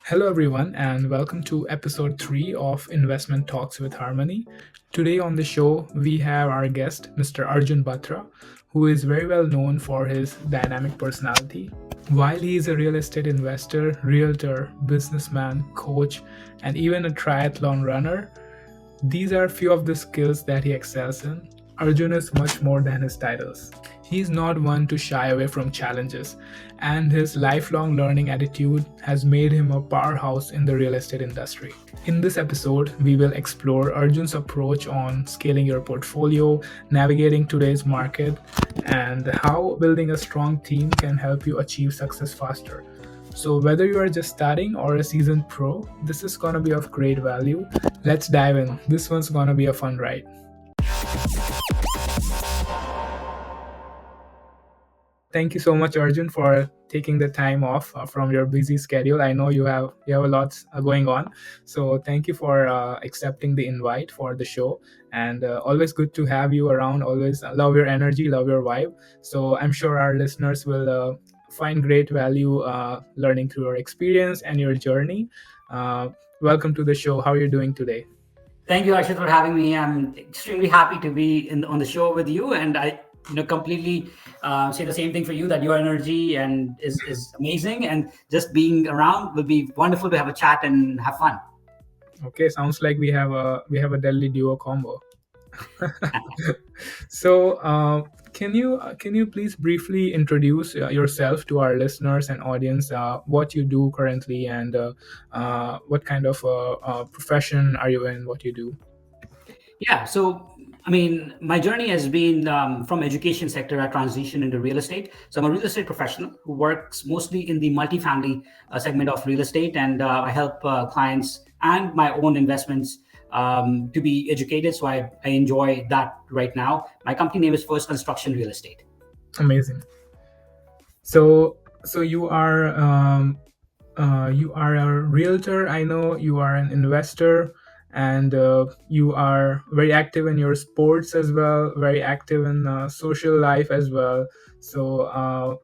Hello, everyone, and welcome to episode 3 of Investment Talks with Harmony. Today on the show, we have our guest, Mr. Arjun Batra, who is very well known for his dynamic personality. While he is a real estate investor, realtor, businessman, coach, and even a triathlon runner, these are few of the skills that he excels in. Arjun is much more than his titles. He's not one to shy away from challenges, and his lifelong learning attitude has made him a powerhouse in the real estate industry. In this episode, we will explore Arjun's approach on scaling your portfolio, navigating today's market, and how building a strong team can help you achieve success faster. So, whether you are just starting or a seasoned pro, this is gonna be of great value. Let's dive in. This one's gonna be a fun ride. Thank you so much, Arjun, for taking the time off from your busy schedule. I know you have a lot going on, so thank you for accepting the invite for the show. And always good to have you around. Always love your energy, love your vibe. So I'm sure our listeners will find great value learning through your experience and your journey. Uh, Welcome to the show. How are you doing today? Thank you, Arshit, for having me. I'm extremely happy to be on the show with you, and I, completely say the same thing for you that your energy and is amazing, and just being around will be wonderful to have a chat and have fun. Okay, sounds like we have a deadly duo combo. So, can you please briefly introduce yourself to our listeners and audience? What you do currently, and what kind of profession are you in? What you do? Yeah, so I mean, my journey has been from education sector. I transitioned into real estate. So I'm a real estate professional who works mostly in the multifamily segment of real estate, and I help clients and my own investments to be educated. So I enjoy that right now. My company name is First Construction Real Estate. Amazing. So you are a realtor. I know you are an investor, and you are very active in your sports as well, very active in social life as well. So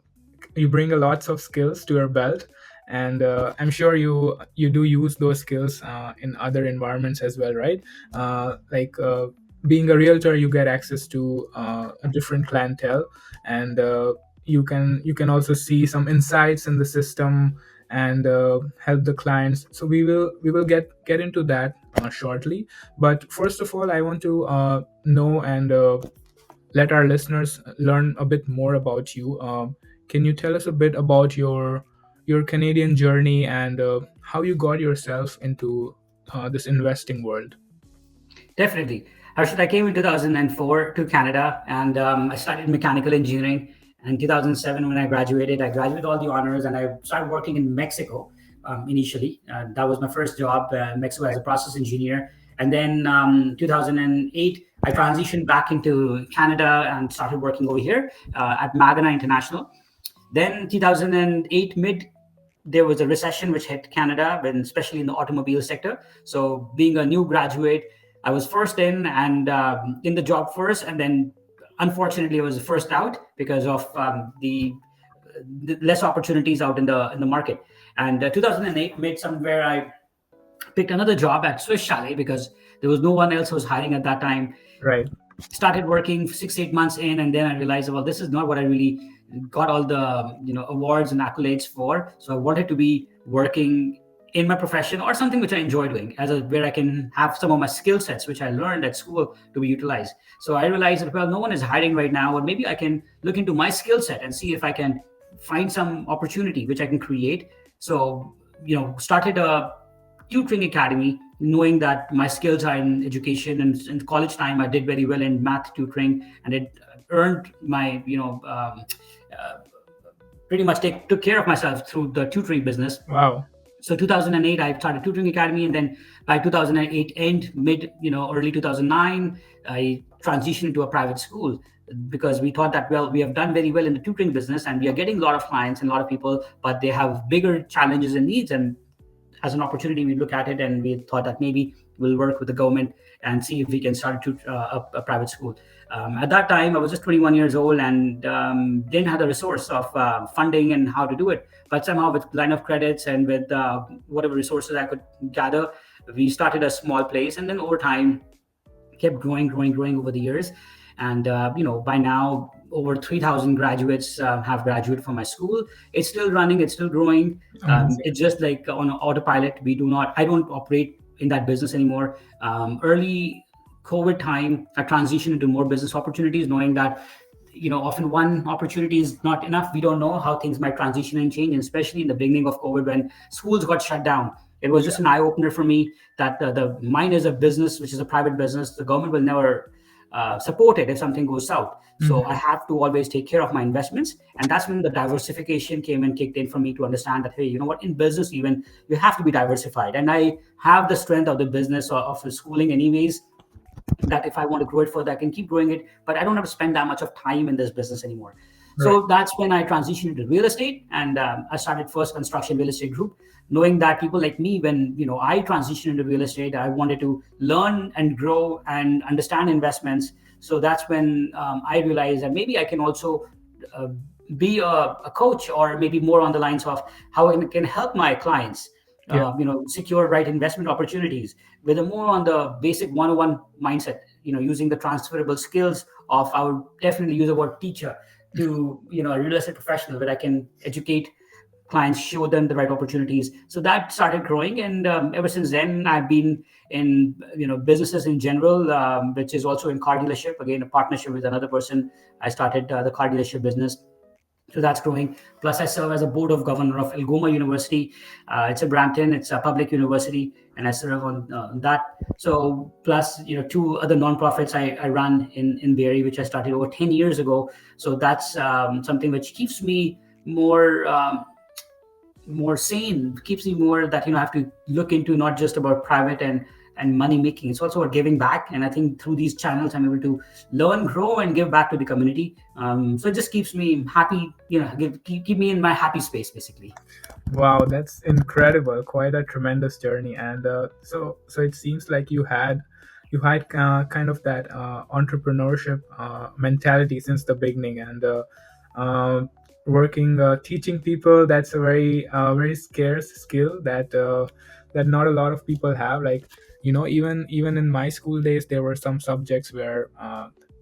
you bring a lots of skills to your belt, and I'm sure you do use those skills in other environments as well, right? Like being a realtor, you get access to a different clientele, and you can also see some insights in the system and help the clients. So we will get into that shortly. But first of all, I want to know and let our listeners learn a bit more about you. Can you tell us a bit about your Canadian journey and how you got yourself into this investing world? Definitely. Harshit, I came in 2004 to Canada, and I studied mechanical engineering. And 2007, when I graduated all the honors, and I started working in Mexico initially. That was my first job in Mexico as a process engineer. And then 2008, I transitioned back into Canada and started working over here at Magana International. Then 2008 mid, there was a recession which hit Canada, when especially in the automobile sector. So being a new graduate, I was first in and in the job first, and then unfortunately I was first out because of the less opportunities out in the market. And 2008 made somewhere I picked another job at Swiss Chalet because there was no one else who was hiring at that time. Right. Started working 6 8 months in, and then I realized, well, this is not what I really got all the awards and accolades for. So I wanted to be working in my profession or something which I enjoy doing, where I can have some of my skill sets which I learned at school to be utilized. So I realized that, well, no one is hiring right now, or maybe I can look into my skill set and see if I can find some opportunity which I can create. So started a tutoring academy, knowing that my skills are in education. And in college time, I did very well in math tutoring, and it earned my, uh, pretty much took care of myself through the tutoring business. Wow. So 2008, I started tutoring academy, and then by 2008 end, mid, early 2009, I transitioned into a private school because we thought that, well, we have done very well in the tutoring business and we are getting a lot of clients and a lot of people, but they have bigger challenges and needs. And as an opportunity, we look at it and we thought that maybe we'll work with the government and see if we can start a private school. At that time, I was just 21 years old and didn't have the resource of funding and how to do it. But somehow, with line of credits and with whatever resources I could gather, we started a small place, and then over time kept growing over the years. And by now, over 3,000 graduates have graduated from my school. It's still running, it's still growing. Amazing. It's just like on autopilot. I don't operate in that business anymore. Early COVID time, I transitioned into more business opportunities, knowing that often one opportunity is not enough. We don't know how things might transition and change, and especially in the beginning of COVID when schools got shut down. It was just an eye opener for me that the mine is a business, which is a private business. The government will never support it if something goes south. So I have to always take care of my investments. And that's when the diversification came and kicked in for me to understand that, hey, you know what, in business, even you have to be diversified. And I have the strength of the business or of the schooling anyways, that if I want to grow it further, I can keep growing it, but I don't have to spend that much of time in this business anymore. Right. So that's when I transitioned into real estate, and I started First Construction Real Estate Group, knowing that people like me, when I transitioned into real estate, I wanted to learn and grow and understand investments. So that's when I realized that maybe I can also uh, be a coach, or maybe more on the lines of how I can help my clients Yeah. secure right investment opportunities with a more on the basic 101 mindset, using the transferable skills of, I would definitely use the word teacher, to a real estate professional, where I can educate clients, show them the right opportunities. So that started growing, and ever since then I've been in businesses in general, which is also in car dealership, again a partnership with another person. I started the car dealership business, so that's growing. Plus, I serve as a board of governor of Algoma University. It's a Brampton, it's a public university, and I serve on that. So, plus, two other nonprofits I run in Barrie, which I started over 10 years ago. So that's something which keeps me more sane, keeps me more that I have to look into, not just about private and money making. It's also about giving back, and I think through these channels I'm able to learn, grow, and give back to the community. So it just keeps me happy, keep me in my happy space, basically. Wow, that's incredible. Quite a tremendous journey. And so it seems like you had kind of that entrepreneurship mentality since the beginning, and uh, working teaching people, that's a very scarce skill that not a lot of people have. Like, even in my school days, there were some subjects where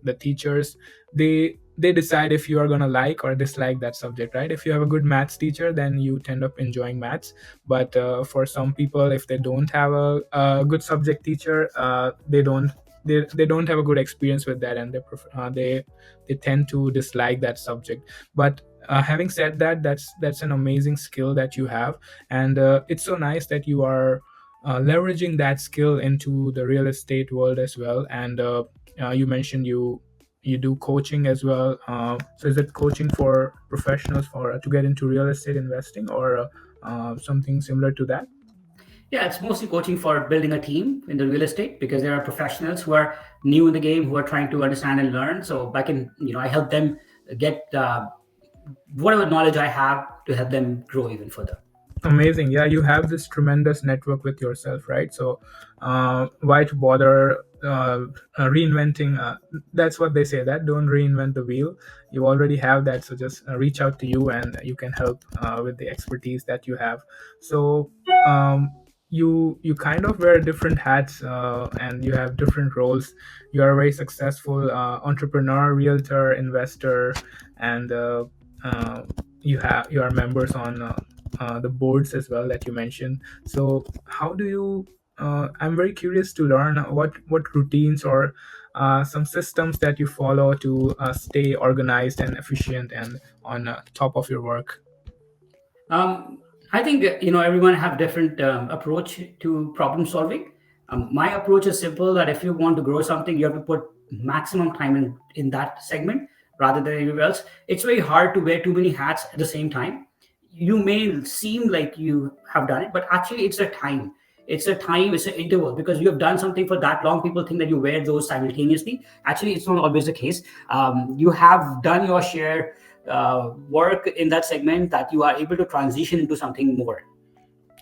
the teachers, they decide if you are going to like or dislike that subject, right? If you have a good maths teacher, then you tend up enjoying maths. But for some people, if they don't have a good subject teacher, they don't have a good experience with that, and they tend to dislike that subject. But having said that, that's an amazing skill that you have. And it's so nice that you are leveraging that skill into the real estate world as well. And you mentioned you do coaching as well. So is it coaching for professionals for to get into real estate investing, or something similar to that? Yeah, it's mostly coaching for building a team in the real estate, because there are professionals who are new in the game, who are trying to understand and learn. So I can, I help them get whatever knowledge I have to help them grow even further. Amazing. Yeah, you have this tremendous network with yourself, right? So why to bother reinventing? That's what they say, that don't reinvent the wheel. You already have that, so just reach out to you, and you can help with the expertise that you have. So you kind of wear different hats, and you have different roles. You are a very successful entrepreneur, realtor, investor, and uh, you are members on the boards as well that you mentioned. So how do you? I'm very curious to learn what routines or some systems that you follow to stay organized and efficient and on top of your work. Um, I think everyone have different approach to problem solving. My approach is simple: that if you want to grow something, you have to put maximum time in that segment rather than anywhere else. It's very hard to wear too many hats at the same time. You may seem like you have done it, but actually it's a time. It's a time, it's an interval, because you have done something for that long. People think that you wear those simultaneously. Actually, it's not always the case. You have done your share work in that segment, that you are able to transition into something more.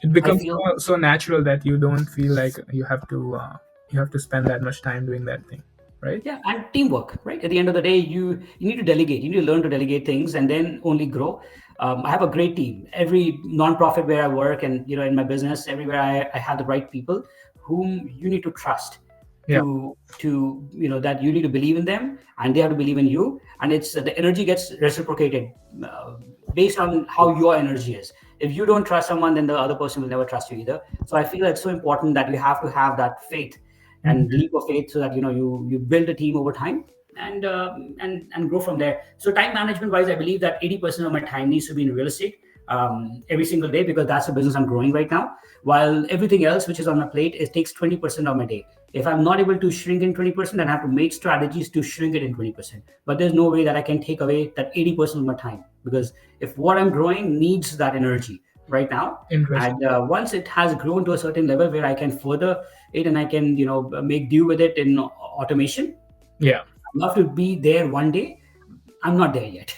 It I becomes feel, so natural that you don't feel like you have to spend that much time doing that thing, right? yeah, and teamwork, right? At the end of the day, you need to delegate. You need to learn to delegate things, and then only grow. I have a great team. Every nonprofit where I work, and in my business, everywhere I have the right people whom you need to trust Yeah. to that you need to believe in them, and they have to believe in you, and it's the energy gets reciprocated uh, based on how your energy is. If you don't trust someone, then the other person will never trust you either. So I feel it's so important that you have to have that faith and Mhm. leap of faith, so that you build a team over time, and grow from there. So time management wise, I believe that 80% of my time needs to be in real estate every single day, because that's the business I'm growing right now. While everything else which is on my plate, it takes 20% of my day. If I'm not able to shrink in 20%, then I have to make strategies to shrink it in 20%. But there's no way that I can take away that 80% of my time, because if what I'm growing needs that energy right now, Interesting. and once it has grown to a certain level where I can further it, and I can make do with it in automation, Yeah. I'd love to be there one day. I'm not there yet.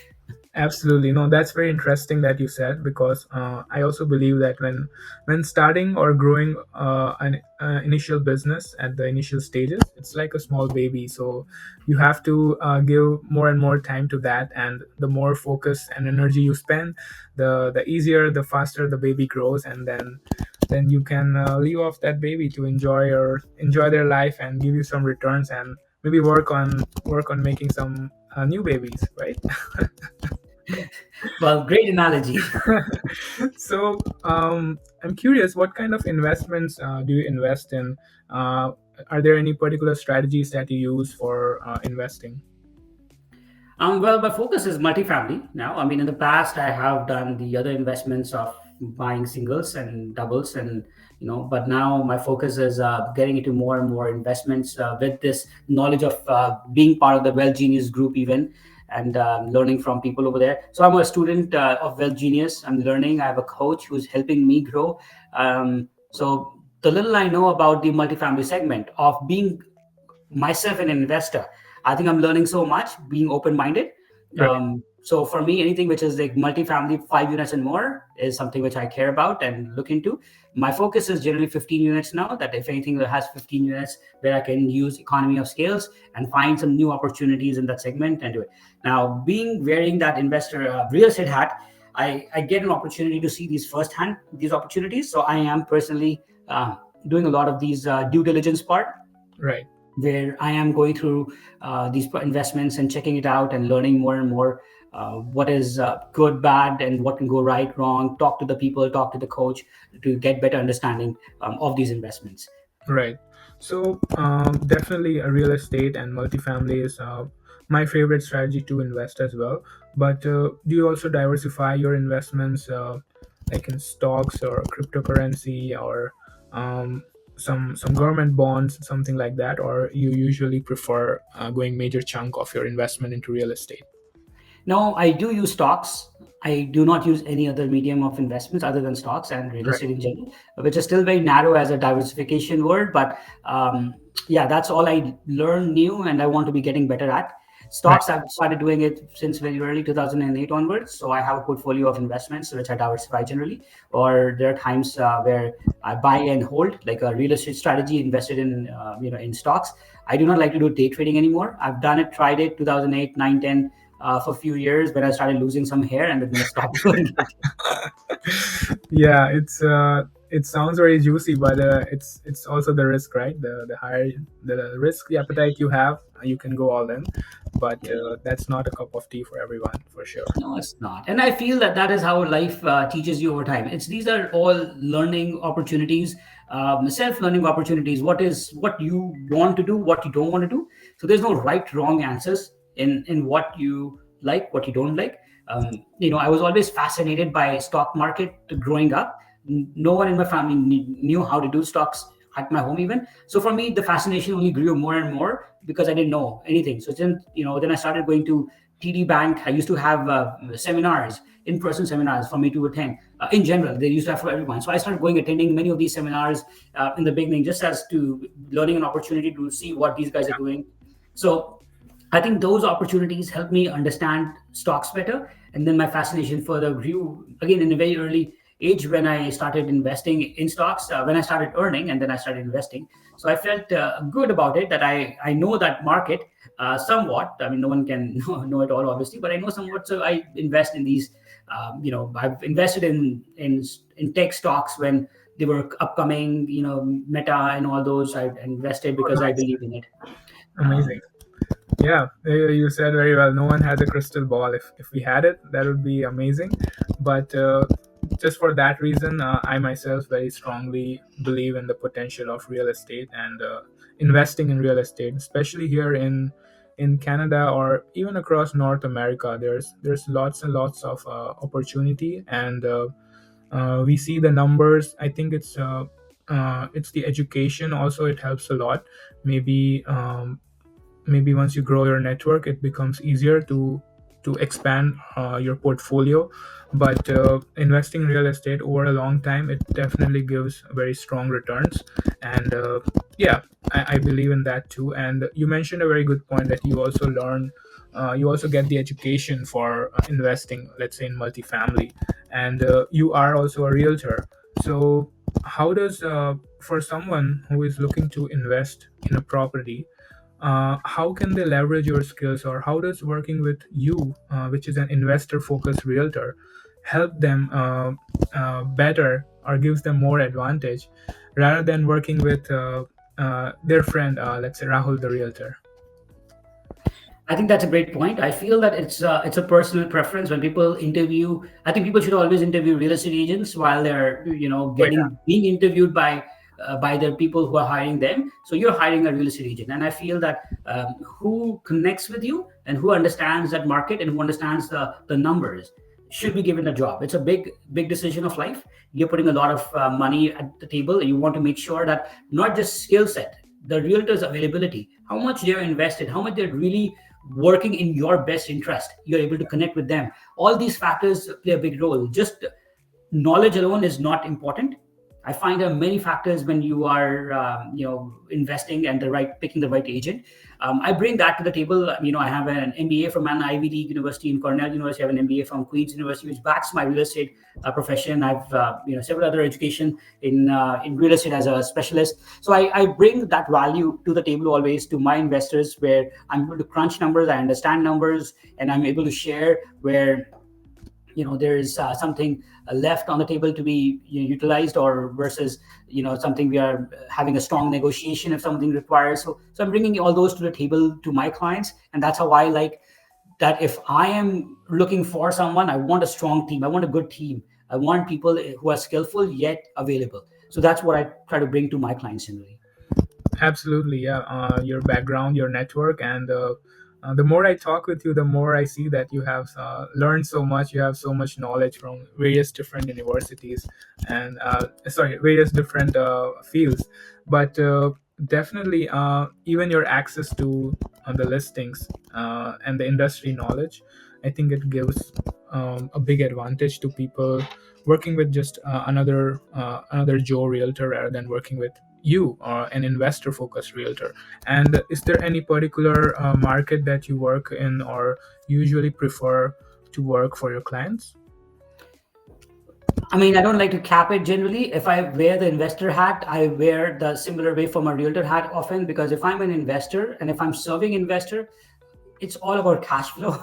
Absolutely. No, that's very interesting that you said, because I also believe that when starting or growing an initial business at the initial stages, it's like a small baby. So you have to give more and more time to that, and the more focus and energy you spend, the easier, the faster the baby grows, and then you can leave off that baby to enjoy their life and give you some returns, and maybe work on making some new babies, right? Well, great analogy. So I'm curious, what kind of investments do you invest in? Uh, are there any particular strategies that you use for investing? Well, my focus is multifamily now. I mean, in the past, I have done the other investments of buying singles and doubles, and but now my focus is getting into more and more investments with this knowledge of being part of the Well Genius group, even, and learning from people over there. So I'm a student of Well Genius. I'm learning. I have a coach who's helping me grow. So the little I know about the multifamily segment of being myself an investor, I think I'm learning so much being open minded. Right. So for me, anything which is like multifamily, 5 units and more, is something which I care about and look into. My focus is generally 15 units now, that if anything that has 15 units, where I can use economy of scales and find some new opportunities in that segment and do it. Now, being wearing that investor real estate hat, I get an opportunity to see these firsthand, these opportunities. So I am personally doing a lot of these due diligence part, Right. where I am going through these investments and checking it out and learning more and more what is good, bad, and what can go right, wrong. Talk to the people, talk to the coach to get better understanding of these investments. Right. So definitely a real estate and multifamily is my favorite strategy to invest as well. But do you also diversify your investments, like in stocks or cryptocurrency, or um, some government bonds, something like that, or you usually prefer going major chunk of your investment into real estate? No, I do use stocks. I do not use any other medium of investments other than stocks and real Right. estate in general, which is still very narrow as a diversification word. But yeah, that's all I learned new, and I want to be getting better at. Right. Stocks, I've started doing it since very early 2008 onwards. So I have a portfolio of investments which I diversify generally. Or there are times where I buy and hold, like a real estate strategy invested in in stocks. I do not like to do day trading anymore. I've done it, tried it 2008, 9, 10 for a few years, when I started losing some hair, and then I stopped doing it. Yeah, it sounds very juicy, but it's also the risk, right? The higher the risk appetite you have, you can go all in, but Yeah. that's not a cup of tea for everyone, for sure. No, it's not. And I feel that that is how life teaches you over time. It's These are all learning opportunities, self-learning opportunities. What you want to do, what you don't want to do. So there's no right, wrong answers in what you like, what you don't like. I was always fascinated by stock market growing up. No one in my family knew how to do stocks at my home even. So for me, the fascination only grew more and more because I didn't know anything. So then I started going to TD Bank. I used to have seminars, in-person seminars for me to attend. In general, they used to have for everyone. So I started attending many of these seminars in the beginning, just as to learning an opportunity to see what these guys are doing. So I think those opportunities helped me understand stocks better, and then my fascination further grew again in a very early. age when I started investing in stocks, when I started earning, and then I started investing. So I felt good about it, that I know that market somewhat. I mean, no one can know it all, obviously, but I know somewhat. So I invest in these. I've invested in tech stocks when they were upcoming. Meta and all those. I invested Oh, because I nice. believe in it. Amazing. Um, Yeah, you said very well. No one has a crystal ball. If we had it, that would be amazing. But just for that reason, I myself very strongly believe in the potential of real estate and investing in real estate, especially here in Canada or even across North America. There's lots and lots of opportunity, and we see the numbers. I think it's the education also. It helps a lot. Maybe. Maybe once you grow your network, it becomes easier to expand your portfolio. But investing in real estate over a long time, it definitely gives very strong returns. And yeah, I believe in that too. And you mentioned a very good point that you also get the education for investing, let's say in multifamily, and you are also a realtor. So how does for someone who is looking to invest in a property, how can they leverage your skills, or how does working with you, which is an investor focused realtor, help them better or gives them more advantage rather than working with their friend, let's say Rahul the realtor? I think that's a great point. I feel that it's a personal preference when people interview. I think people should always interview real estate agents while they're Oh, yeah. getting being interviewed by the people who are hiring them. So you're hiring a real estate agent, and I feel that who connects with you and who understands that market and who understands the numbers should be given a job. It's a big decision of life. You're putting a lot of money at the table, and you want to make sure that not just skill set, the realtor's availability, how much they're invested, how much they're really working in your best interest, you're able to connect with them. All these factors play a big role. Just knowledge alone is not important. I find there are many factors when you are investing and picking the right agent. I bring that to the table. I have an MBA from an Ivy League university in Cornell University. I have an MBA from Queen's University, which backs my real estate profession. I've several other education in real estate as a specialist. So I bring that value to the table always to my investors, where I'm able to crunch numbers, I understand numbers, and I'm able to share where there is something left on the table to be utilized, or versus something we are having a strong negotiation if something requires. So I'm bringing all those to the table to my clients, and that's how I like that. If I am looking for someone, I want a strong team, I want a good team, I want people who are skillful yet available. So that's what I try to bring to my clients generally. Absolutely, yeah. Your background, your network, and the more I talk with you, the more I see that you have learned so much. You have so much knowledge from various different universities, and sorry, various different fields. But definitely, even your access to the listings and the industry knowledge, I think it gives a big advantage to people working with just another Joe realtor rather than working with you are an investor focused realtor. And is there any particular market that you work in or usually prefer to work for your clients? I mean, I don't like to cap it generally. If I wear the investor hat, I wear the similar way from a realtor hat often, because if I'm an investor and if I'm serving investor, it's all about cash flow.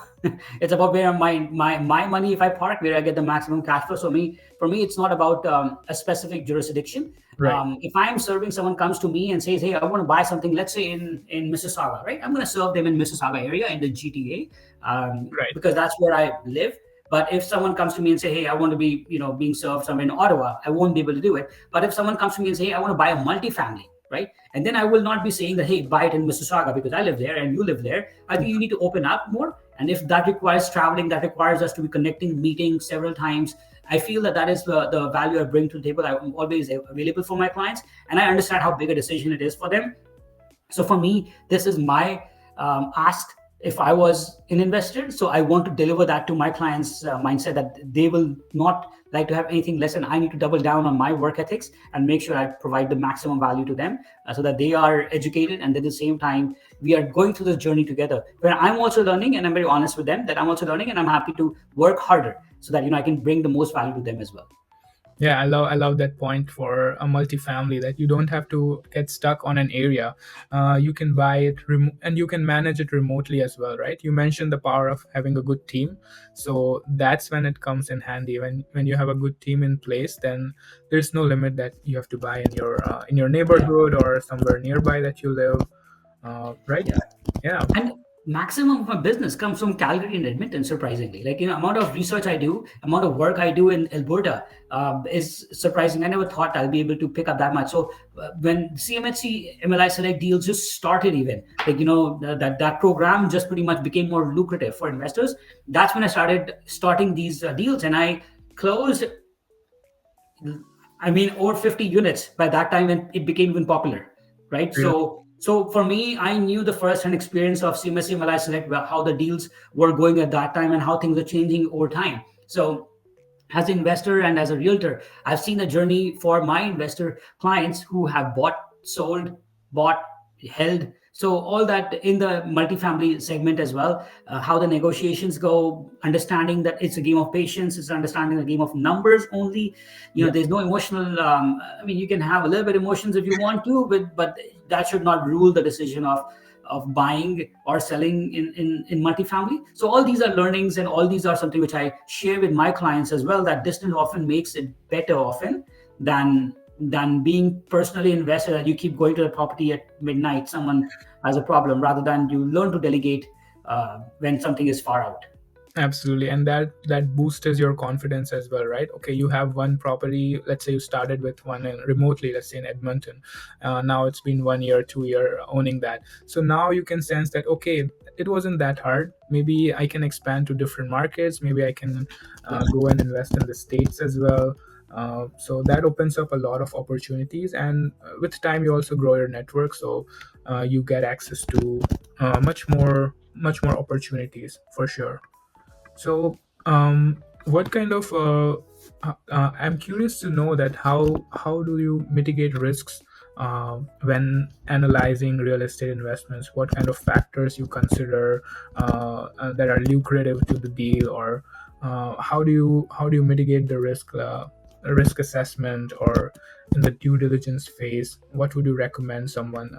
It's about where my money, if I park, where I get the maximum cash flow. So for me, it's not about a specific jurisdiction. Right. If I'm serving, someone comes to me and says, "Hey, I want to buy something," let's say in Mississauga, right? I'm going to serve them in Mississauga area in the GTA, Right. because that's where I live. But if someone comes to me and say, "Hey, I want to be being served somewhere in Ottawa," I won't be able to do it. But if someone comes to me and say, "Hey, I want to buy a multifamily," right? And then I will not be saying that, "Hey, buy it in Mississauga because I live there and you live there." I think you need to open up more. And if that requires traveling, that requires us to be connecting, meeting several times. I feel that is the value I bring to the table. I'm always available for my clients, and I understand how big a decision it is for them. So for me, this is my ask if I was an investor. So I want to deliver that to my clients' mindset, that they will not like to have anything less, and I need to double down on my work ethics and make sure I provide the maximum value to them, so that they are educated, and at the same time we are going through this journey together, where I'm also learning, and I'm very honest with them that I'm also learning, and I'm happy to work harder so that I can bring the most value to them as well. Yeah, I love that point for a multifamily, that you don't have to get stuck on an area. You can buy it and you can manage it remotely as well, right? You mentioned the power of having a good team, so that's when it comes in handy. When you have a good team in place, then there's no limit that you have to buy in your Yeah. neighborhood or somewhere nearby that you live, right? Yeah. Yeah, And maximum of my business comes from Calgary and Edmonton, surprisingly. Like, amount of research I do, amount of work I do in Alberta is surprising. I never thought I'll be able to pick up that much. So when CMHC MLI Select deals just started, even like, that program just pretty much became more lucrative for investors. That's when I starting these deals, and I closed, I mean, over 50 units by that time, and it became even popular, right? really. So for me, I knew the first-hand experience of CMSC Malai Select, how the deals were going at that time and how things are changing over time. So as an investor and as a realtor, I've seen the journey for my investor clients who have bought, sold, bought, held. So all that in the multifamily segment as well, how the negotiations go, understanding that it's a game of patience, it's understanding the game of numbers only. Yeah, There's no emotional. I mean, you can have a little bit emotions if you want to, but that should not rule the decision of buying or selling in multifamily. So all these are learnings, and all these are something which I share with my clients as well, that distance often makes it better often than being personally invested, that you keep going to the property at midnight, someone has a problem, rather than you learn to delegate when something is far out. absolutely. And that boosts your confidence as well, right? Okay, you have one property. Let's say you started with one remotely, let's say in Edmonton. Now it's been 1 year, 2 year owning that. So now you can sense that, okay, it wasn't that hard. Maybe I can expand to different markets. Maybe I can Yeah. go and invest in the States as well. So that opens up a lot of opportunities, and with time you also grow your network, so you get access to much more opportunities for sure. So, what kind of I'm curious to know that how do you mitigate risks when analyzing real estate investments? What kind of factors you consider that are lucrative to the deal, or how do you mitigate the risk assessment, or in the due diligence phase? What would you recommend someone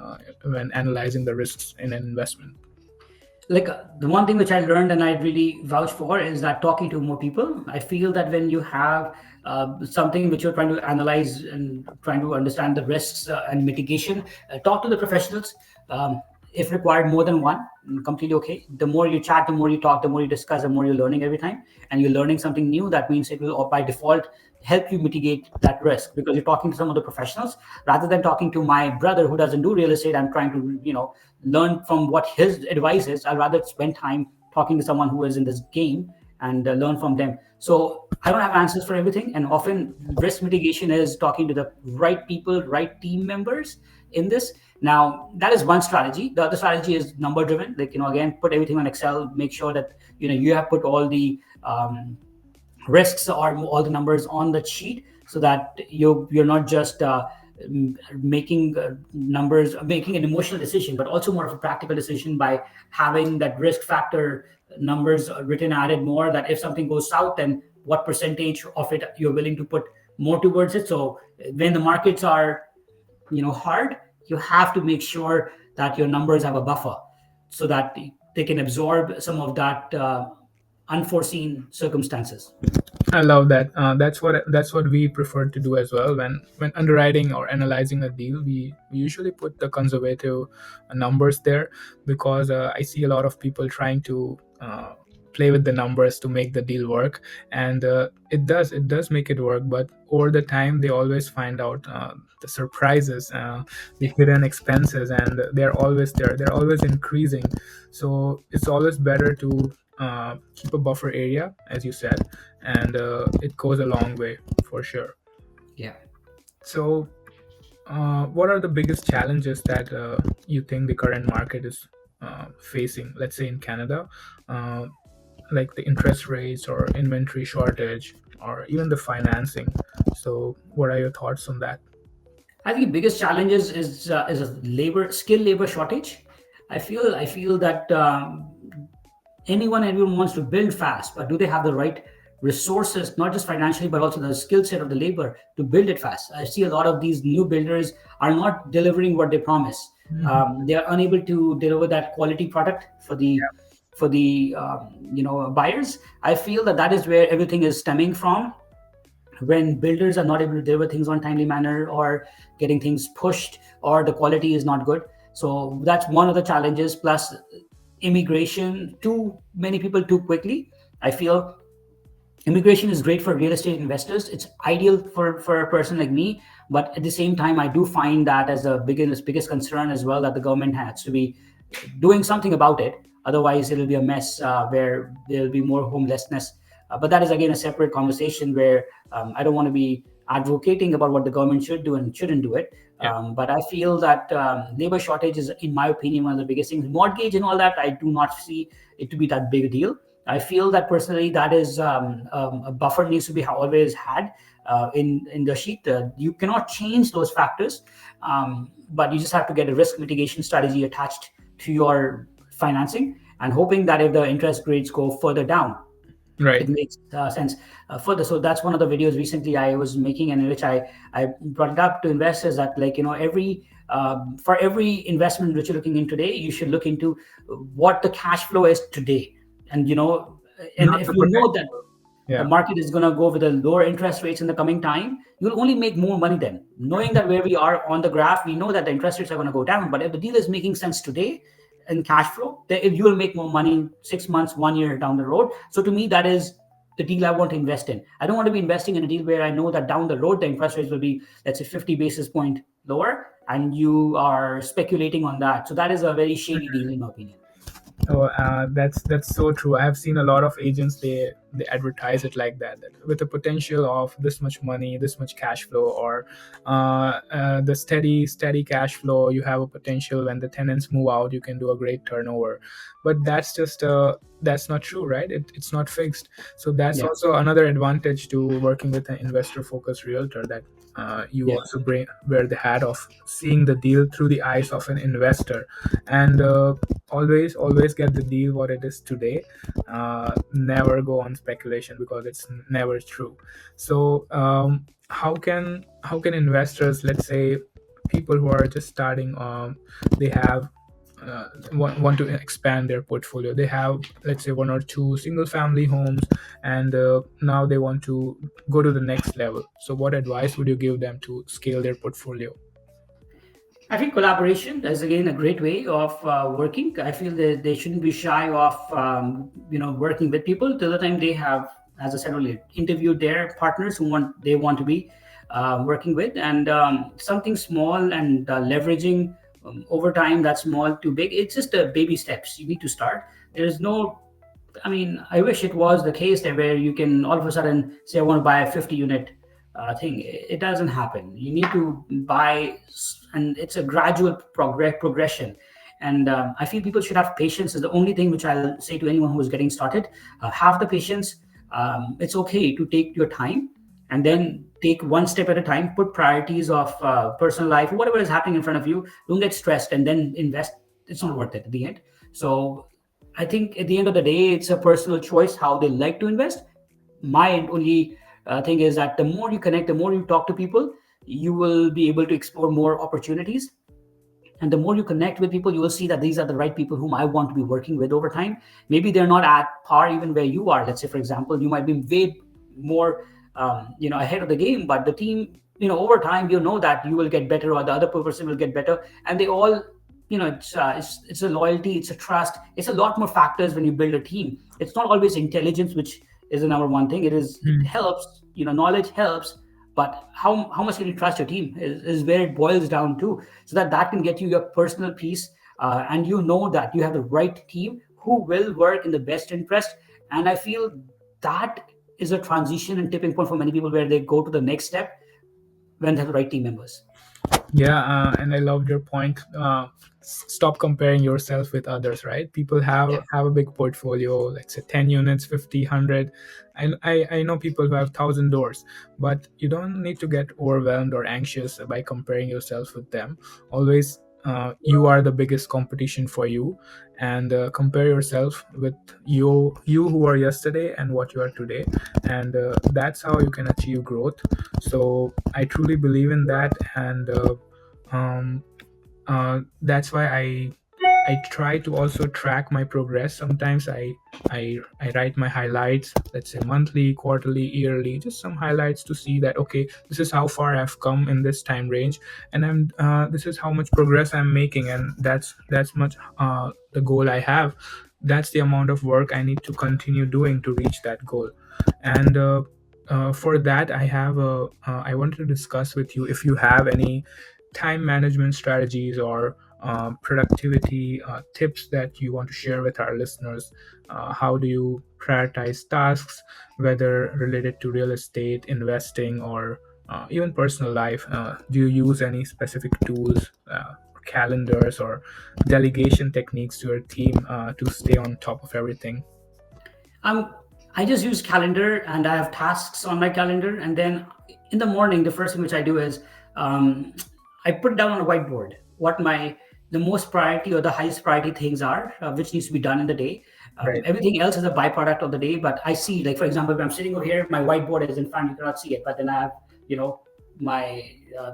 when analyzing the risks in an investment? Like, the one thing which I learned and I really vouch for is that talking to more people. I feel that when you have something which you're trying to analyze and trying to understand the risks and mitigation, talk to the professionals. If required, more than one, completely okay. The more you chat, the more you talk, the more you discuss, the more you're learning every time, and you're learning something new. That means it will, by default, help you mitigate that risk, because you're talking to some of the professionals rather than talking to my brother who doesn't do real estate. I'm trying to, learn from what his advice is. I'd rather spend time talking to someone who is in this game and learn from them. So I don't have answers for everything, and often risk mitigation is talking to the right people, right team members in this. Now that is one strategy. The other strategy is number driven. Like, again, put everything on Excel. Make sure that you have put all the risks or all the numbers on the sheet, so that you're not just making numbers, making an emotional decision, but also more of a practical decision by having that risk factor numbers written, added more, that if something goes south, then what percentage of it you're willing to put more towards it. So when the markets are hard, you have to make sure that your numbers have a buffer, so that they can absorb some of that unforeseen circumstances. I love that. That's what we prefer to do as well. When underwriting or analyzing a deal, we usually put the conservative numbers there, because I see a lot of people trying to play with the numbers to make the deal work, and it does make it work. But over the time, they always find out the surprises, the hidden expenses, and they're always there. They're always increasing. So it's always better to keep a buffer area, as you said, and it goes a long way for sure. Yeah. So, what are the biggest challenges that you think the current market is facing? Let's say in Canada, uh, like the interest rates or inventory shortage, or even the financing. So, what are your thoughts on that? I think the biggest challenge is a labor shortage. I feel that anyone wants to build fast, but do they have the right resources, not just financially, but also the skill set of the labor to build it fast. I see a lot of these new builders are not delivering what they promise. Mhm. They are unable to deliver that quality product for the buyers. I feel that that is where everything is stemming from, when builders are not able to deliver things on timely manner, or getting things pushed, or the quality is not good. So that's one of the challenges. Plus, immigration, too many people too quickly. I feel immigration is great for real estate investors. It's ideal for a person like me. But at the same time, I do find that as a biggest concern as well, that the government has to be doing something about it. Otherwise, it'll be a mess where there'll be more homelessness. But that is again a separate conversation where I don't want to be advocating about what the government should do and shouldn't do it. Yeah. But I feel that labor shortage is, in my opinion, one of the biggest things. Mortgage and all that, I do not see it to be that big a deal. I feel that personally, that is a buffer needs to be always had in the sheet. You cannot change those factors, but you just have to get a risk mitigation strategy attached to your financing, and hoping that if the interest rates go further down, it Right. makes sense further. So that's one of the videos recently I was making, and in which I brought it up to investors that, like, every for every investment which you're looking in today, you should look into what the cash flow is today. And and Not if the you know that potential. the Yeah. market is going to go with the lower interest rates in the coming time, you'll only make more money then. Knowing that where we are on the graph, we know that the interest rates are going to go down. But if the deal is making sense today in cash flow, then if you will make more money 6 months, 1 year down the road. So to me, that is the deal I want to invest in. I don't want to be investing in a deal where I know that down the road the interest rates will be, let's say, 50 basis point lower, and you are speculating on that. So that is a very shady deal, in my opinion. Oh, that's so true. I have seen a lot of agents. They advertise it like that, that with the potential of this much money, this much cash flow, or the steady cash flow. You have a potential when the tenants move out, you can do a great turnover. But that's not true, right? It's not fixed. So that's Yeah. also another advantage to working with an investor focused realtor, that you Yeah. also wear the hat of seeing the deal through the eyes of an investor, and always get the deal what it is today. Never go on speculation, because it's never true. So how can investors, let's say people who are just starting, they have want to expand their portfolio, they have, let's say, one or two single family homes, and now they want to go to the next level. So what advice would you give them to scale their portfolio? I think collaboration is again a great way of working. I feel that they shouldn't be shy of working with people till the time they have, as I said earlier, interviewed their partners who want to be working with, and something small and leveraging over time, that small to big. It's just baby steps. You need to start. There is no, I mean, I wish it was the case that where you can all of a sudden say, I want to buy a 50 unit thing. It doesn't happen. You need to buy, and it's a gradual progression. And I feel people should have patience, is the only thing which I'll say to anyone who is getting started. Have the patience. It's okay to take your time, and then take one step at a time, put priorities of personal life, whatever is happening in front of you. Don't get stressed and then invest. It's not worth it at the end. So I think at the end of the day, it's a personal choice how they like to invest. My only thing is that the more you connect, the more you talk to people, you will be able to explore more opportunities. And the more you connect with people, you will see that these are the right people whom I want to be working with over time. Maybe they're not at par even where you are. Let's say, for example, you might be way more ahead of the game, but the team, over time, that you will get better, or the other person will get better. And they all, it's a loyalty, it's a trust, it's a lot more factors when you build a team. It's not always intelligence which is the number one thing. It Hmm. helps, knowledge helps, but how much can you trust your team is where it boils down to, so that that can get you your personal peace, and you know that you have the right team who will work in the best interest. And I feel that is a transition and tipping point for many people, where they go to the next step when they have the right team members. Yeah, and I loved your point. Stop comparing yourself with others, right? People Yeah. have a big portfolio, let's say 10 units, 50, 100. I know people who have 1,000 doors, but you don't need to get overwhelmed or anxious by comparing yourself with them. Always you are the biggest competition for you, and compare yourself with you who are yesterday and what you are today, and that's how you can achieve growth. So I truly believe in that, and um, that's why I try to also track my progress. Sometimes I write my highlights, let's say monthly, quarterly, yearly, just some highlights to see that okay, this is how far I've come in this time range, and this is how much progress I'm making, and that's much the goal I have. That's the amount of work I need to continue doing to reach that goal, and for that I wanted to discuss with you if you have any time management strategies or productivity tips that you want to share with our listeners. How do you prioritize tasks, whether related to real estate, investing, or even personal life? Do you use any specific tools, calendars, or delegation techniques to your team to stay on top of everything? Um, I just use calendar and I have tasks on my calendar. And then in the morning, the first thing which I do is um, I put down on a whiteboard what the most priority or the highest priority things are, which needs to be done in the day. Right. Everything else is a byproduct of the day, but I see, like for example, if I'm sitting over here, my whiteboard is in front, you cannot see it, but then I have, you know, my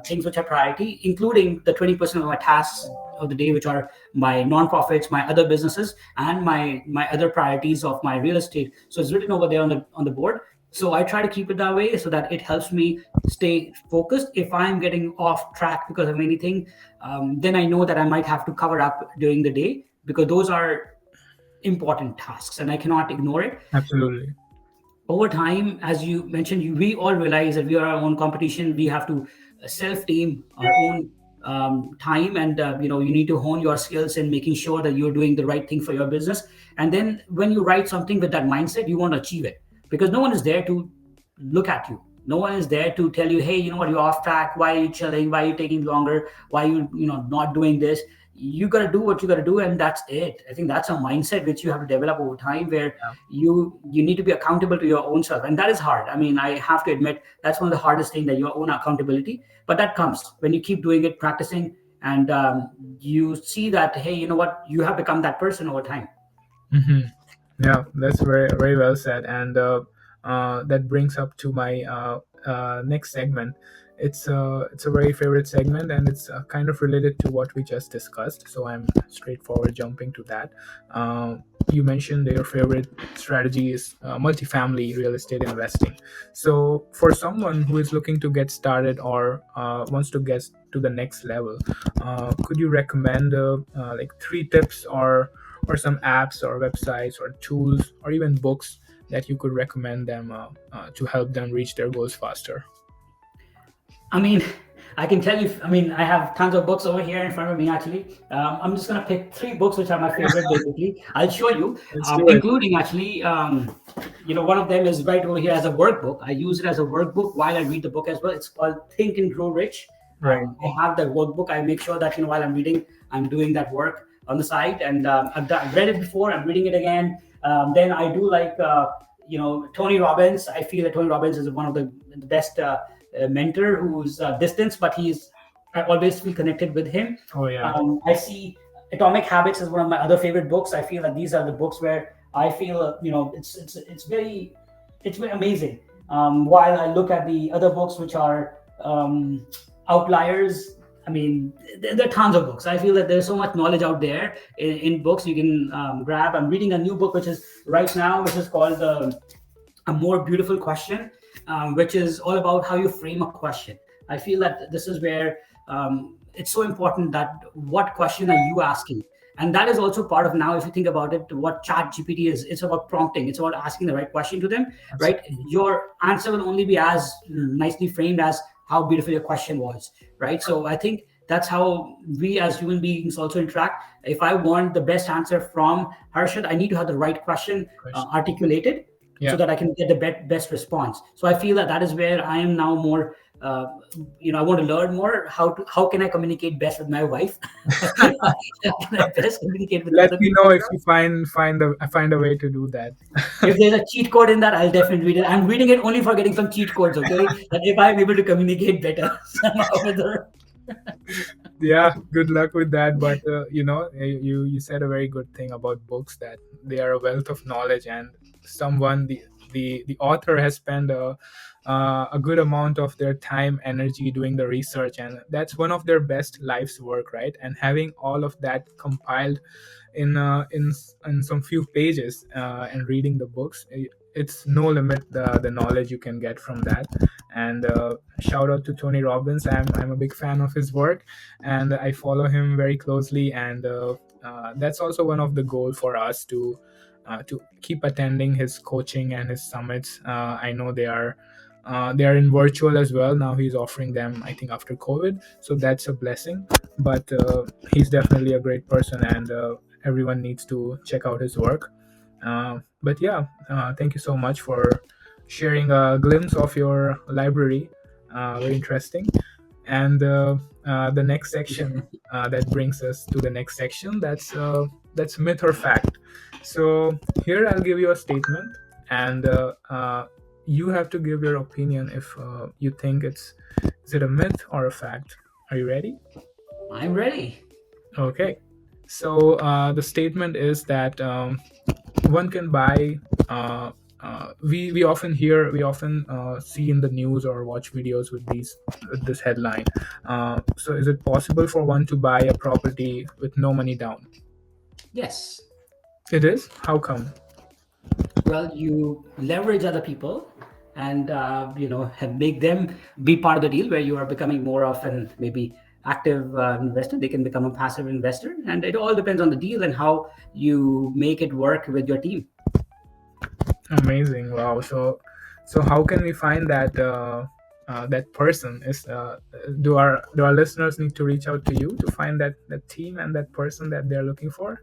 things which are priority, including the 20% of my tasks of the day, which are my nonprofits, my other businesses, and my other priorities of my real estate. So it's written over there on the board. So I try to keep it that way so that it helps me stay focused. If I'm getting off track because of anything, then I know that I might have to cover up during the day because those are important tasks and I cannot ignore it. Absolutely. Over time, as you mentioned, we all realize that we are our own competition. We have to self-tame our own time, and you need to hone your skills in making sure that you're doing the right thing for your business. And then when you write something with that mindset, you want to achieve it because no one is there to look at you. No one is there to tell you, hey, you know what, you're off track. Why are you chilling? Why are you taking longer? Why are you not doing this? You got to do what you got to do, and that's it. I think that's a mindset which you have to develop over time, where Yeah. you need to be accountable to your own self, and that is hard. I mean, I have to admit that's one of the hardest things, that your own accountability. But that comes when you keep doing it, practicing, and you see that, hey, you know what, you have become that person over time. Hmm. Yeah, that's very well said, and that brings up to my next segment. It's a very favorite segment, and it's kind of related to what we just discussed. So I'm straightforward jumping to that. You mentioned that your favorite strategy is multifamily real estate investing. So for someone who is looking to get started or wants to get to the next level, could you recommend like three tips or some apps or websites or tools or even books that you could recommend them to help them reach their goals faster? I mean, I can tell you, I mean, I have tons of books over here in front of me, actually. I'm just going to pick three books which are my favorite, basically. I'll show you, Let's do it. including actually, one of them is right over here as a workbook. I use it as a workbook while I read the book as well. It's called Think and Grow Rich. Right. I have the workbook. I make sure that, while I'm reading, I'm doing that work on the side. And I've read it before, I'm reading it again. Then I do like, Tony Robbins. I feel that Tony Robbins is one of the best mentor who's distance, but I always feel connected with him. Oh yeah. I see Atomic Habits is one of my other favorite books. I feel that these are the books where I feel, it's very amazing. While I look at the other books, which are outliers, I mean, there are tons of books. I feel that there's so much knowledge out there in books you can grab. I'm reading a new book, which is right now, which is called A More Beautiful Question, which is all about how you frame a question. I feel that this is where it's so important, that what question are you asking? And that is also part of, now, if you think about it, what Chat GPT is. It's about prompting. It's about asking the right question to them, right? Absolutely. Your answer will only be as nicely framed as how beautiful your question was, right? So I think that's how we as human beings also interact. If I want the best answer from Harshad, I need to have the right question articulated, Yeah. so that I can get the best response. So I feel that that is where I am now more. I want to learn more how can I communicate best with my wife? How can I best communicate with Let other me people know as if well? you find a way to do that. If there's a cheat code in that, I'll definitely read it. I'm reading it only for getting some cheat codes, okay? That if I'm able to communicate better somehow with her. Yeah, good luck with that. But you said a very good thing about books, that they are a wealth of knowledge, and someone the author has spent a good amount of their time, energy doing the research, and that's one of their best life's work, right? And having all of that compiled in some few pages, and reading the books, it's no limit the knowledge you can get from that. And shout out to Tony Robbins. I'm a big fan of his work, and I follow him very closely. And that's also one of the goal for us to keep attending his coaching and his summits. I know they are in virtual as well now. He's offering them, I think, after COVID, so that's a blessing. But he's definitely a great person, and everyone needs to check out his work. But yeah, thank you so much for sharing a glimpse of your library. Very interesting. And the next section, that brings us to the next section. That's myth or fact. So here I'll give you a statement, and you have to give your opinion if you think is it a myth or a fact. Are you ready? I'm ready. Okay. So the statement is that one can buy. We often hear, we often see in the news or watch videos with this headline. So is it possible for one to buy a property with no money down? Yes. It is. How come? Well, you leverage other people and make them be part of the deal, where you are becoming more of an maybe active investor. They can become a passive investor, and it all depends on the deal and how you make it work with your team. Amazing! Wow. So how can we find that that person? Is do our listeners need to reach out to you to find that team and that person that they're looking for?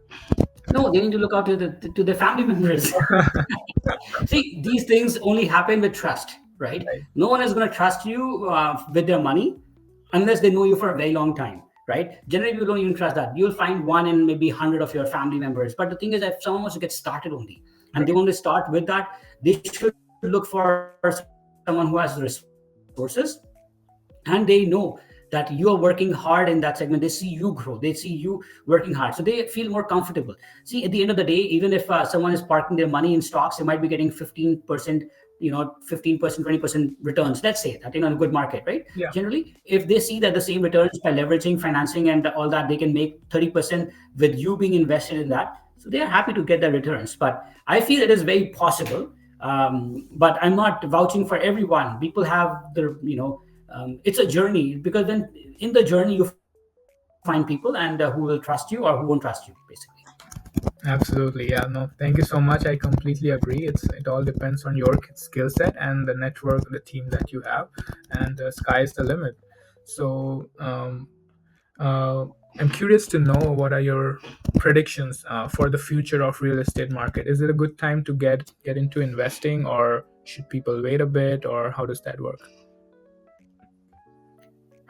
No, they need to look out to the family members. See, these things only happen with trust, right? Right. No one is going to trust you with their money unless they know you for a very long time, right? Generally, people don't even trust that. You'll find one in maybe 100 of your family members. But the thing is, if someone wants to get started only and they Right. want to start with that, they should look for someone who has resources and they know that you are working hard in that segment. They see you grow, they see you working hard, so they feel more comfortable. See, at the end of the day, even if someone is parking their money in stocks, they might be getting 15%, 15%, 20% returns. Let's say that in a good market, right? Yeah. Generally, if they see that the same returns by leveraging financing and all that, they can make 30% with you being invested in that. So they are happy to get the returns. But I feel it is very possible. But I'm not vouching for everyone. People have their, it's a journey, because then in the journey you find people and who will trust you or who won't trust you, basically. Absolutely. Yeah. No. Thank you so much. I completely agree. It all depends on your skill set and the network, the team that you have, and the sky is the limit. So uh, I'm curious to know, what are your predictions for the future of real estate market? Is it a good time to get into investing, or should people wait a bit, or how does that work?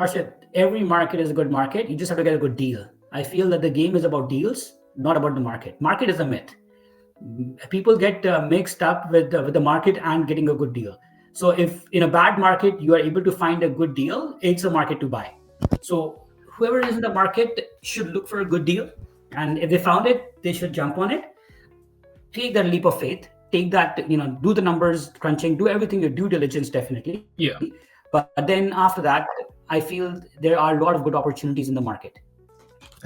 Harshit, every market is a good market. You just have to get a good deal. I feel that the game is about deals, not about the market. Market is a myth. People get mixed up with the market and getting a good deal. So if in a bad market you are able to find a good deal, it's a market to buy. So whoever is in the market should look for a good deal, and if they found it, they should jump on it. Take that leap of faith. Take that, do the numbers crunching, do everything, your due diligence, definitely. Yeah. But then after that, I feel there are a lot of good opportunities in the market.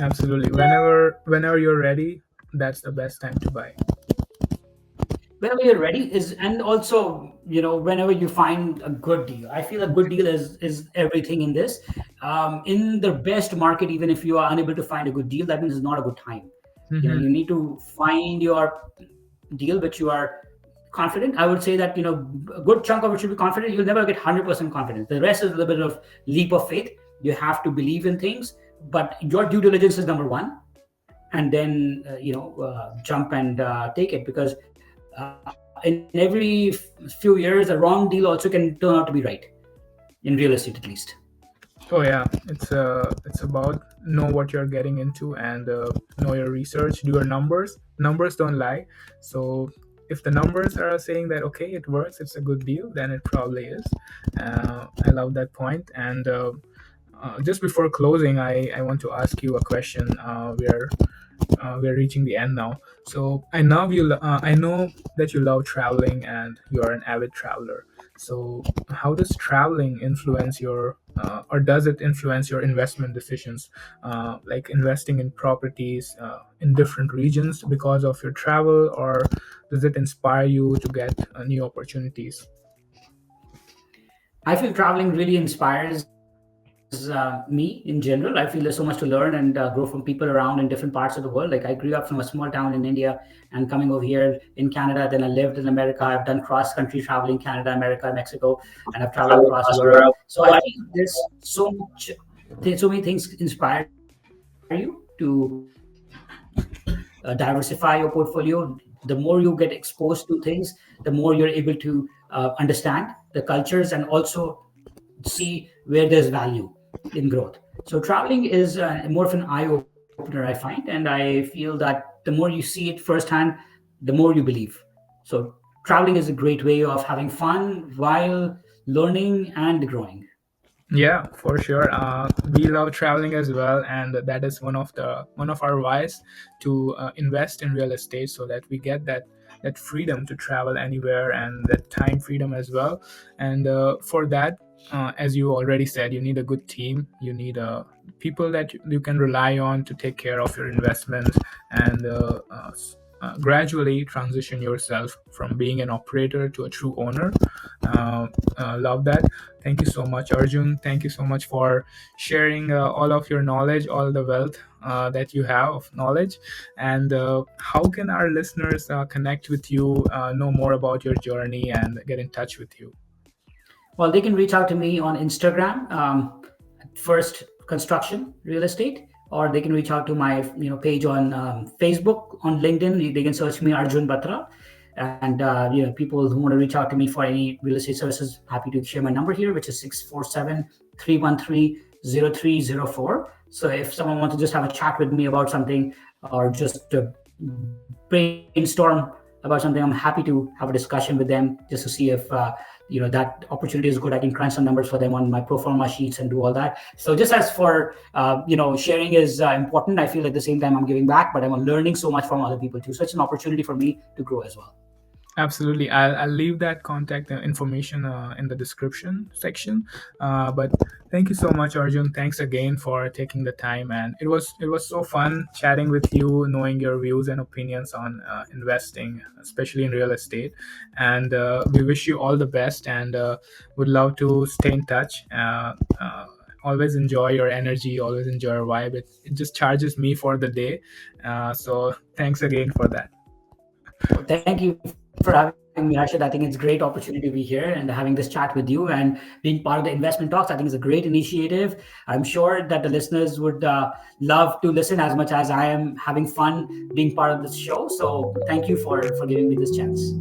Absolutely. Whenever you're ready, that's the best time to buy. Whenever you're ready is, and also, whenever you find a good deal. I feel a good deal is everything in this. In the best market, even if you are unable to find a good deal, that means it's not a good time. Hmm. You need to find your deal which you are confident. I would say that, a good chunk of it should be confident. You'll never get 100% confidence. The rest is a little bit of leap of faith. You have to believe in things, but your due diligence is number one. And then jump and take it, because in every few years a wrong deal also can turn out to be right, in real estate at least. Oh yeah, it's about know what you're getting into, and know your research, do your numbers. Numbers don't lie. So if the numbers are saying that okay, it works, it's a good deal, then it probably is. I love that point. And just before closing, I want to ask you a question. We're reaching the end now. So I know that you love traveling and you are an avid traveler. So how does traveling influence your or does it influence your investment decisions, like investing in properties in different regions because of your travel, or does it inspire you to get new opportunities? I feel traveling really inspires me in general. I feel there's so much to learn and grow from people around in different parts of the world. Like I grew up from a small town in India and coming over here in Canada. Then I lived in America. I've done cross country traveling, Canada, America, Mexico, and I've traveled across Europe. So I feel there's so many things inspire you to diversify your portfolio. The more you get exposed to things, the more you're able to understand the cultures and also see where there's value in growth. So traveling is more of an eye opener, I find, and I feel that the more you see it firsthand, the more you believe. So traveling is a great way of having fun while learning and growing. Yeah, for sure. We love traveling as well, and that is one of our whys to invest in real estate, so that we get that freedom to travel anywhere and that time freedom as well. And for that, as you already said, you need a good team. You need people that you can rely on to take care of your investments and gradually transition yourself from being an operator to a true owner. Love that. Thank you so much, Arjun. Thank you so much for sharing all of your knowledge, all the wealth that you have of knowledge. And how can our listeners connect with you, know more about your journey, and get in touch with you? Well, they can reach out to me on Instagram, First Construction Real Estate, or they can reach out to my page on Facebook, on LinkedIn. They can search me Arjun Batra. And people who want to reach out to me for any real estate services, happy to share my number here, which is 647-313-0304. So if someone wants to just have a chat with me about something, or just to brainstorm about something, I'm happy to have a discussion with them just to see if that opportunity is good. I can crunch some numbers for them on my pro forma sheets and do all that. So just as for sharing is important, I feel at the same time I'm giving back, but I'm learning so much from other people too. So it's an opportunity for me to grow as well. Absolutely. I'll leave that contact information in the description section. But thank you so much, Arjun. Thanks again for taking the time, and it was so fun chatting with you, knowing your views and opinions on investing, especially in real estate. And we wish you all the best, and would love to stay in touch. Always enjoy your energy. Always enjoy your vibe. It just charges me for the day. So thanks again for that. Well, thank you for having me, Harshad. I think it's a great opportunity to be here and having this chat with you and being part of the investment talks. I think it's a great initiative. I'm sure that the listeners would love to listen as much as I am having fun being part of this show. So thank you for giving me this chance.